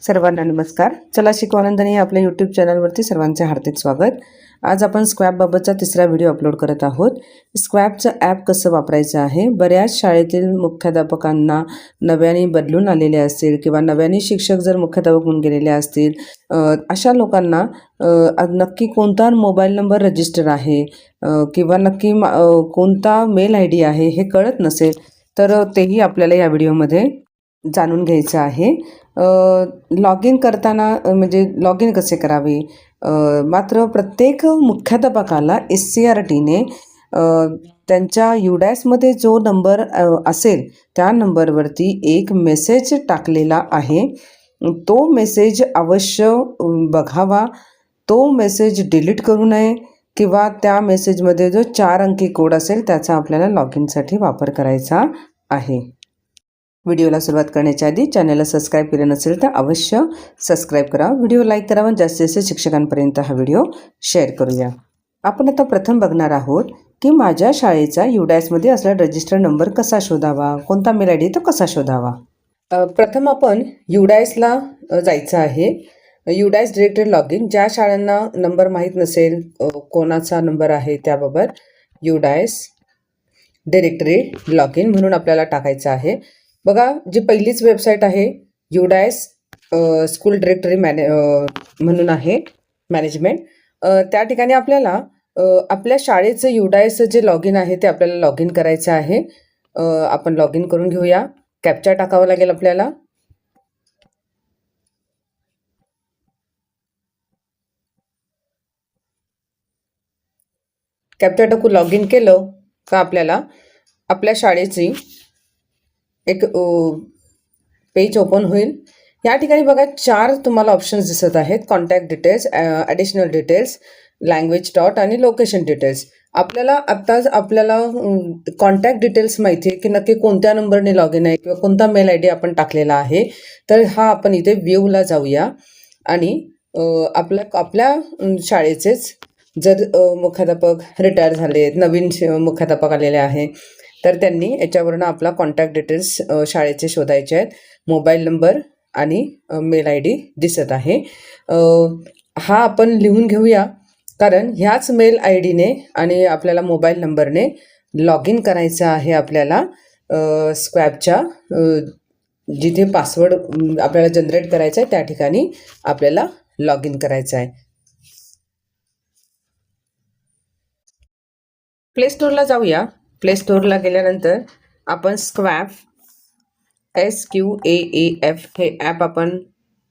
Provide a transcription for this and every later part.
सर्वांना नमस्कार. चला शिकू आनंदाने या आपल्या यूट्यूब चॅनलवरती सर्वांचे हार्दिक स्वागत. आज आपण स्क्रॅपबाबतचा तिसरा व्हिडिओ अपलोड करत आहोत. स्क्रॅपचं ॲप कसं वापरायचं आहे. बऱ्याच शाळेतील मुख्याध्यापकांना नव्याने बदलून आलेले असतील किंवा नव्याने शिक्षक जर मुख्याध्यापक होऊन गेलेले असतील, अशा लोकांना नक्की कोणता मोबाईल नंबर रजिस्टर आहे किंवा नक्की कोणता मेल ID आहे हे कळत नसेल तर तेही आपल्याला या व्हिडिओमध्ये जाणून घ्यायचं आहे. लॉग इन करताना म्हणजे लॉग इन कसे करावे. मात्र प्रत्येक मुख्याध्यापकाला SCRTने त्यांच्या UDASमध्ये जो नंबर असेल त्या नंबरवरती एक मेसेज टाकलेला आहे. तो मेसेज अवश्य बघावा. तो मेसेज डिलीट करू नये किंवा त्या मेसेजमध्ये जो 4 अंकी कोड असेल त्याचा आपल्याला लॉग इनसाठी वापर करायचा आहे. व्हिडिओला सुरुवात करण्याच्या आधी चॅनलला सबस्क्राईब केलं नसेल तर अवश्य सबस्क्राईब करा. व्हिडिओ लाईक करा व जास्तीत जास्त शिक्षकांपर्यंत हा व्हिडिओ शेअर करूया. आपण आता प्रथम बघणार आहोत की माझ्या शाळेचा UDASमध्ये असलेला रजिस्टर नंबर कसा शोधावा, कोणता मेल ID तो कसा शोधावा. प्रथम आपण UDASला जायचं आहे. UDAS directory log in. ज्या शाळांना नंबर माहीत नसेल कोणाचा नंबर आहे त्याबाबत UDAS डिरेक्टरी लॉग इन म्हणून आपल्याला टाकायचं आहे. बघा, जी पहिलीच वेबसाईट आहे UDAS स्कूल डिरेक्टरी म्हणून आहे मॅनेजमेंट. त्या ठिकाणी आपल्याला आपल्या शाळेचं UDAS जे लॉग इन आहे ते आपल्याला लॉग इन करायचं आहे. आपण लॉग इन करून घेऊया. कॅप्चा टाकावा लागेल आपल्याला. कॅप्चा टाकून लॉग इन केलं का आपल्याला आपल्या शाळेची एक पेज ओपन होईल. या ठिकाणी बघा 4 तुम्हाला ऑप्शन्स दिसत आहेत. Contact details, additional details, language dot आणि लोकेशन डिटेल्स. आपल्याला आपल्याला कॉन्टॅक्ट डिटेल्स माहिती आहे की नक्की कोणत्या नंबरने लॉग इन आहे किंवा कोणता मेल ID आपण टाकलेला आहे. तर हा आपण इथे व्ह्यूला जाऊया आणि आपल्या शाळेचेच जर मुख्याध्यापक रिटायर झाले, नवीन मुख्याध्यापक आलेले आहे तर त्यांनी याच्यावरून आपला कॉन्टॅक्ट डिटेल्स शाळेचे शोधायचे आहेत. मोबाईल नंबर आणि मेल ID दिसत आहे. हा आपण लिहून घेऊया कारण ह्याच मेल IDने आणि आपल्याला मोबाईल नंबरने लॉग इन करायचं आहे. आपल्याला स्क्रॅपच्या जिथे पासवर्ड आपल्याला जनरेट करायचा आहे त्या ठिकाणी आपल्याला लॉग इन करायचं आहे. प्ले स्टोअरला जाऊया. प्ले स्टोअरला गेल्यानंतर आपण स्क्रॅप SQAAF हे ॲप आपण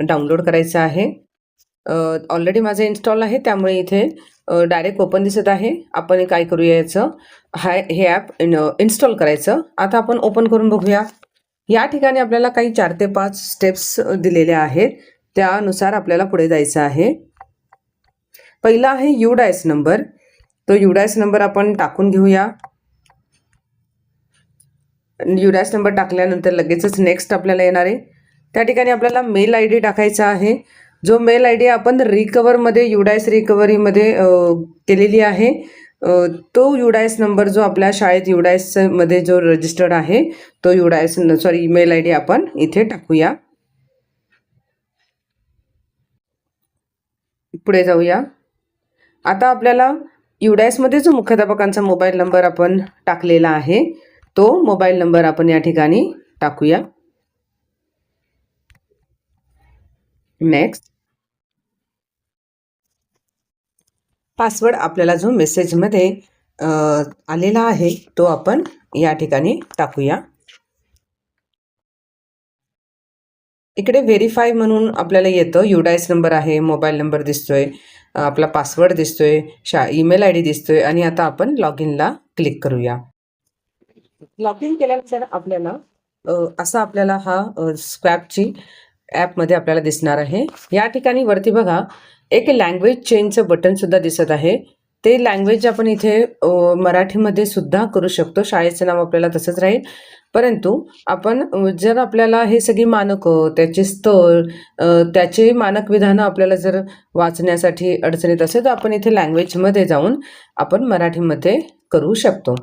डाउनलोड करायचं आहे. ऑलरेडी माझं इन्स्टॉल आहे त्यामुळे इथे डायरेक्ट ओपन दिसत आहे. आपण काय करूया, याचं हे ॲप इन्स्टॉल करायचं. आता आपण ओपन करून बघूया. या ठिकाणी आपल्याला काही 4 ते 5 स्टेप्स दिलेल्या आहेत. त्यानुसार आपल्याला पुढे जायचं आहे. पहिला आहे UDAS नंबर. तो UDAS नंबर आपण टाकून घेऊया. UDAS नंबर टाकल्यानंतर लगेचच नेक्स्ट आपल्याला येणार आहे. त्या ठिकाणी आपल्याला मेल ID टाकायचा आहे. जो मेल ID आपण रिकवरमध्ये UDAS रिकवरीमध्ये केलेली आहे तो UDAS नंबर जो आपल्या शाळेत UDASमध्ये जो रजिस्टर्ड आहे तो मेल ID आपण इथे टाकूया. पुढे जाऊया. आता आपल्याला UDASमध्ये जो मुख्याध्यापकांचा मोबाईल नंबर आपण टाकलेला आहे तो मोबाईल नंबर आपण या ठिकाणी टाकूया. नेक्स्ट. पासवर्ड आपल्याला जो मेसेजमध्ये आलेला आहे तो आपण या ठिकाणी टाकूया. इकडे व्हेरीफाय म्हणून आपल्याला येतं. UDAS नंबर आहे, मोबाईल नंबर दिसतोय, आपला पासवर्ड दिसतोय, ईमेल ID दिसतोय आणि आता आपण लॉग इनला क्लिक करूया. लॉग इन केल्यानंतर आपल्याला आपल्याला हा स्क्रॅपची ॲपमध्ये आपल्याला दिसणार आहे. या ठिकाणी वरती बघा एक लँग्वेज चेंजचं बटन सुद्धा दिसत आहे. ते लँग्वेज आपण इथे मराठीमध्ये सुद्धा करू शकतो. शाळेचं नाव आपल्याला तसंच राहील, परंतु आपण जर आपल्याला हे सगळी मानकं, त्याचे स्तर, त्याचे मानक विधानं आपल्याला जर वाचण्यासाठी अडचणीत असेल तर आपण इथे लँग्वेजमध्ये जाऊन आपण मराठीमध्ये करू शकतो.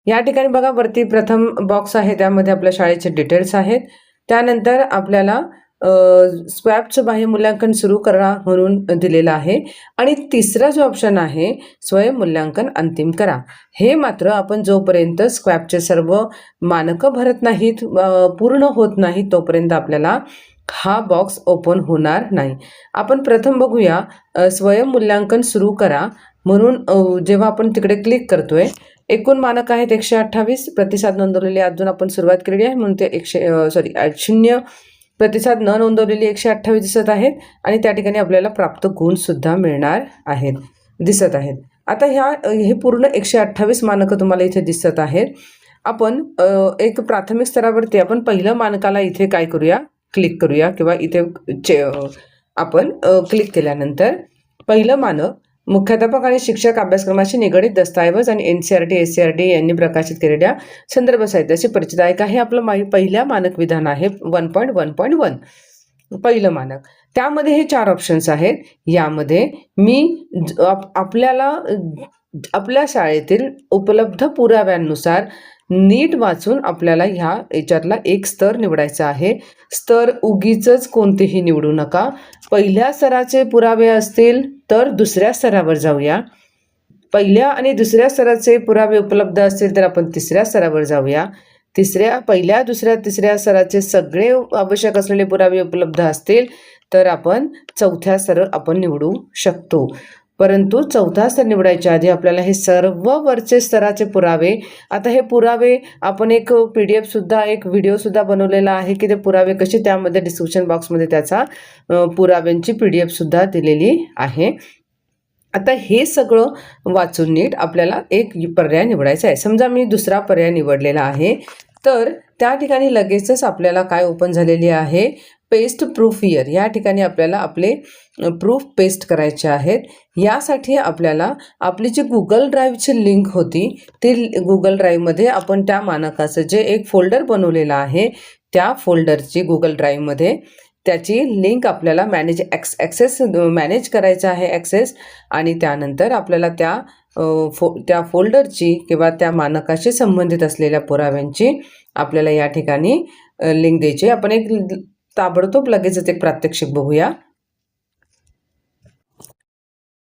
या ठिकाणी बघा वरती प्रथम बॉक्स आहे त्यामध्ये आपल्या शाळेचे डिटेल्स आहेत. त्यानंतर आपल्याला स्वॅबचं बाह्य मूल्यांकन सुरू करा म्हणून दिलेलं आहे. आणि तिसरा जो ऑप्शन आहे स्वयंमूल्यांकन अंतिम करा, हे मात्र आपण जोपर्यंत स्क्वॅबचे सर्व मानकं भरत नाहीत, पूर्ण होत नाही, तोपर्यंत आपल्याला हा बॉक्स ओपन होणार नाही. आपण प्रथम बघूया स्वयंमूल्यांकन सुरू करा म्हणून जेव्हा आपण तिकडे क्लिक करतोय, एकूण मानक आहेत 128, प्रतिसाद नोंदवलेले अजून आपण सुरुवात केलेली आहे म्हणून ते 0 प्रतिसाद न नोंदवलेली 128 दिसत आहेत आणि त्या ठिकाणी आपल्याला प्राप्त गुण सुद्धा मिळणार आहेत, दिसत आहेत. आता हे पूर्ण 128 मानकं तुम्हाला इथे दिसत आहेत. आपण एक प्राथमिक स्तरावरती आपण पहिलं मानकाला इथे काय करूया, क्लिक करूया किंवा इथे आपण क्लिक केल्यानंतर पहिलं मानक मुख्याध्यापक आणि शिक्षक अभ्यासक्रमाशी निगडित दस्तऐवज आणि NCERT SCERT यांनी प्रकाशित केलेल्या संदर्भ साहित्याशी परिचित आहे. हे आपलं पहिल्या मानक विधान आहे 1.1.1 पहिलं मानक. त्यामध्ये हे 4 ऑप्शन्स आहेत. यामध्ये मी आपल्याला आपल्या शाळेतील उपलब्ध पुराव्यांनुसार नीट वाचून आपल्याला याच्यातला एक स्तर निवडायचा आहे. स्तर उगीच कोणतेही निवडू नका. पहिल्या स्तराचे पुरावे असतील तर दुसऱ्या स्तरावर जाऊया. पहिल्या आणि दुसऱ्या स्तराचे पुरावे उपलब्ध असतील तर आपण तिसऱ्या स्तरावर जाऊया. पहिल्या, दुसऱ्या, तिसऱ्या स्तराचे सगळे आवश्यक असलेले पुरावे उपलब्ध असतील तर आपण चौथ्या स्तर आपण निवडू शकतो. परंतु चौथा स्तर निवडायच्या आधी आपल्याला हे सर्व वरचे स्तराचे पुरावे, आता हे पुरावे आपण एक PDF सुद्धा, एक व्हिडिओ सुद्धा बनवलेला आहे की ते पुरावे कसे, त्यामध्ये डिस्क्रिप्शन बॉक्समध्ये त्याचा पुराव्यांची PDF सुद्धा दिलेली आहे. आता हे सगळं वाचून नीट आपल्याला एक पर्याय निवडायचा आहे. समजा मी दुसरा पर्याय निवडलेला आहे तर त्या ठिकाणी लगेचच आपल्याला काय ओपन झालेली आहे, पेस्ट प्रूफ इयर. या ठिकाणी आपल्याला आपले प्रूफ पेस्ट करायचे आहेत. यासाठी आपल्याला आपली जी गुगल ड्राईव्हची लिंक होती ती गुगल ड्राईव्हमध्ये आपण त्या मानकाचं जे एक फोल्डर बनवलेलं आहे त्या फोल्डरची गुगल ड्राईव्हमध्ये त्याची लिंक आपल्याला मॅनेज करायचं आहे ॲक्सेस. आणि त्यानंतर आपल्याला त्या फोल्डरची किंवा त्या मानकाशी संबंधित असलेल्या पुराव्यांची आपल्याला या ठिकाणी लिंक द्यायची. आपण एक ताबडतोब लगेचच एक प्रात्यक्षिक बघूया.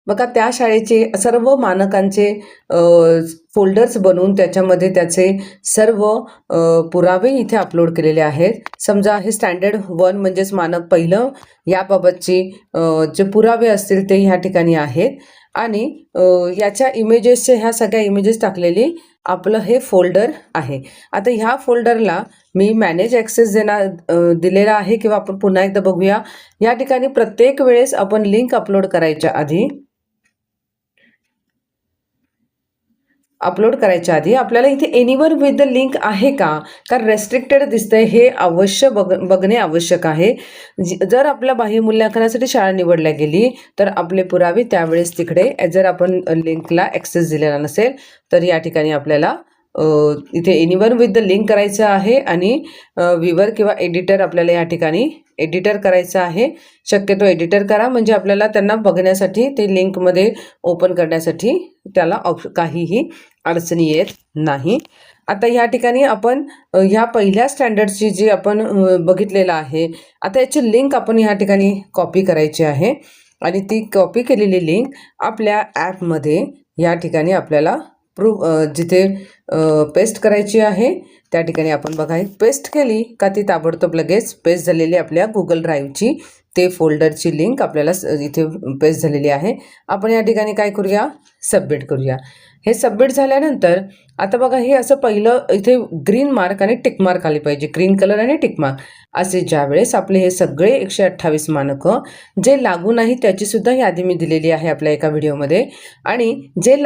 बघा, त्या शाळेचे सर्व मानकांचे फोल्डर्स बनवून त्याच्यामध्ये त्याचे सर्व पुरावे इथे अपलोड केलेले आहेत. समजा हे स्टँडर्ड 1 म्हणजेच मानक पहिलं, याबाबतचे जे पुरावे असतील ते ह्या ठिकाणी आहेत. आणि याच्या इमेजेसचे ह्या सगळ्या इमेजेस टाकलेली आपलं हे फोल्डर आहे. आता ह्या फोल्डरला मी मॅनेज ॲक्सेस दिलेला आहे किंवा आपण पुन्हा एकदा बघूया. या ठिकाणी प्रत्येक वेळेस आपण लिंक अपलोड करायच्या आधी आपल्याला इथे एनीवर विथ द लिंक आहे का रेस्ट्रिक्टेड दिसतंय हे अवश्य बघणे आवश्यक आहे. जर आपल्या बाह्य मूल्यांकनासाठी शाळा निवडल्या गेली तर आपले पुरावे त्यावेळेस तिकडे, जर आपण लिंकला ॲक्सेस दिलेला नसेल तर या ठिकाणी आपल्याला इथे एनीवन विथ द लिंक करायचं आहे आणि व्ह्यूवर किंवा एडिटर आपल्याला या ठिकाणी एडिटर करायचं आहे. शक्यतो एडिटर करा म्हणजे आपल्याला त्यांना बघण्यासाठी, ते लिंकमध्ये ओपन करण्यासाठी त्याला काहीही अडचणी येत नाही. आता या ठिकाणी आपण ह्या पहिल्या स्टँडर्डची जी आपण बघितलेलं आहे, आता याची लिंक आपण ह्या ठिकाणी कॉपी करायची आहे आणि ती कॉपी केलेली लिंक आपल्या ॲपमध्ये या ठिकाणी आपल्याला जिथे पेस्ट करायची आहे त्या ठिकाणी आपण बघा पेस्ट केली का ती ताबडतोब लगेच पेस्ट झालेली आपल्या गुगल ड्राईव्हची ते फोल्डरची लिंक आपल्याला इथे पेस्ट झालेली आहे. आपण या ठिकाणी काय करूया, सबमिट करूया. हे सबमिट झाल्यानंतर आता बघा हे असं पहिलं इथे ग्रीन मार्क आणि टिक मार्क आली पाहिजे, ग्रीन कलर आणि टिक मार्क असे. ज्यावेळेस आपले हे सगळे 128 मानकं जे लागू नाही त्याची सुद्धा यादी मी दिलेली आहे आपल्या एका व्हिडिओमध्ये. आणि जे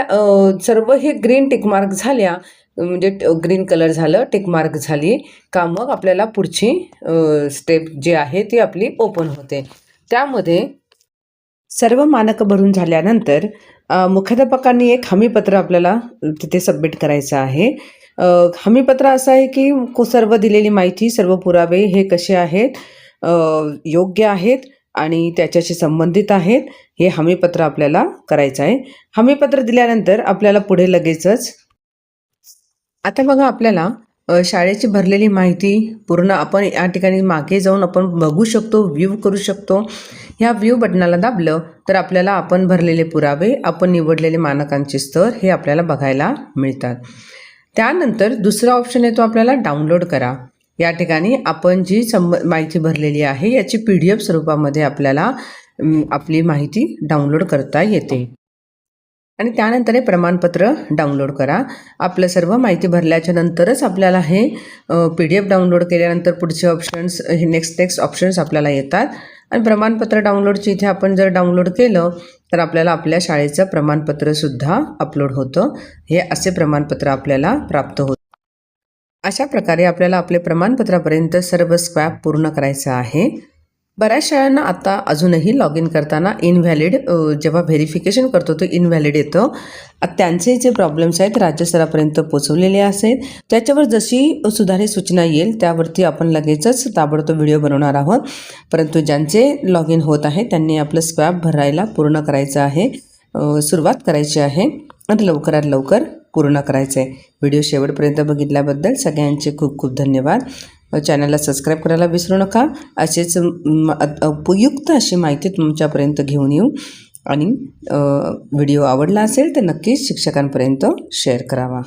सर्व हे ग्रीन टिक मार्क झाल्या म्हणजे ग्रीन कलर झालं, टिक मार्क झाली का मग आपल्याला पुढची स्टेप जी आहे ती आपली ओपन होते. त्यामध्ये सर्व मानकं भरून झाल्यानंतर मुख्याध्यापकांनी एक हमीपत्र आपल्याला तिथे सबमिट करायचं आहे. हमीपत्र असं आहे की सर्व दिलेली माहिती, सर्व पुरावे हे कसे आहेत, योग्य आहेत आणि त्याच्याशी संबंधित आहेत, हे हमीपत्र आपल्याला करायचं आहे. हमीपत्र दिल्यानंतर आपल्याला पुढे लगेचच आता बघा आपल्याला शाळेची भरलेली माहिती पूर्ण आपण या ठिकाणी मागे जाऊन आपण बघू शकतो, व्ह्यू करू शकतो. ह्या व्ह्यू बटनाला दाबलं तर आपल्याला आपण भरलेले पुरावे, आपण निवडलेले मानकांचे स्तर हे आपल्याला बघायला मिळतात. त्यानंतर दुसरा ऑप्शन येतो आपल्याला डाउनलोड करा. या ठिकाणी आपण जी माहिती भरलेली आहे याची PDF स्वरूपामध्ये आपल्याला आपली माहिती डाउनलोड करता येते. आणि त्यानंतर हे प्रमाणपत्र डाउनलोड करा. आपलं सर्व माहिती भरल्याच्या नंतरच आपल्याला हे PDF डाउनलोड केल्यानंतर पुढचे ऑप्शन्स हे नेक्स्ट ऑप्शन्स आपल्याला येतात. आणि प्रमाणपत्र डाउनलोडची इथे आपण जर डाउनलोड केलं तर आपल्याला आपल्या शाळेचं प्रमाणपत्रसुद्धा अपलोड होतं. हे असे प्रमाणपत्र आपल्याला प्राप्त होतं. अशा प्रकारे आपल्याला आपले प्रमाणपत्रापर्यंत सर्व स्क्वॅप पूर्ण करायचं आहे. बऱ्याच शाळांना आता अजूनही लॉग इन करताना इनव्हॅलिड जेव्हा व्हेरिफिकेशन करतो ते इनव्हॅलिड येतं. त्यांचे जे प्रॉब्लेम्स आहेत राज्यस्तरापर्यंत पोचवलेले असेल, त्याच्यावर जशी सुधारित सूचना येईल त्यावरती आपण लगेचच ताबडतोब व्हिडिओ बनवणार आहोत. परंतु ज्यांचे लॉग इन होत आहे त्यांनी आपलं स्क्वॅप भरायला पूर्ण करायचं आहे, सुरुवात करायची आहे आणि लवकरात लवकर पूर्ण करायचं आहे. व्हिडिओ शेवटपर्यंत बघितल्याबद्दल सगळ्यांचे खूप खूप धन्यवाद. चॅनलला सबस्क्राईब करायला विसरू नका. असेच उपयुक्त अशी माहिती तुमच्यापर्यंत घेऊन येऊ. आणि व्हिडिओ आवडला असेल तर नक्कीच शिक्षकांपर्यंत शेअर करावा.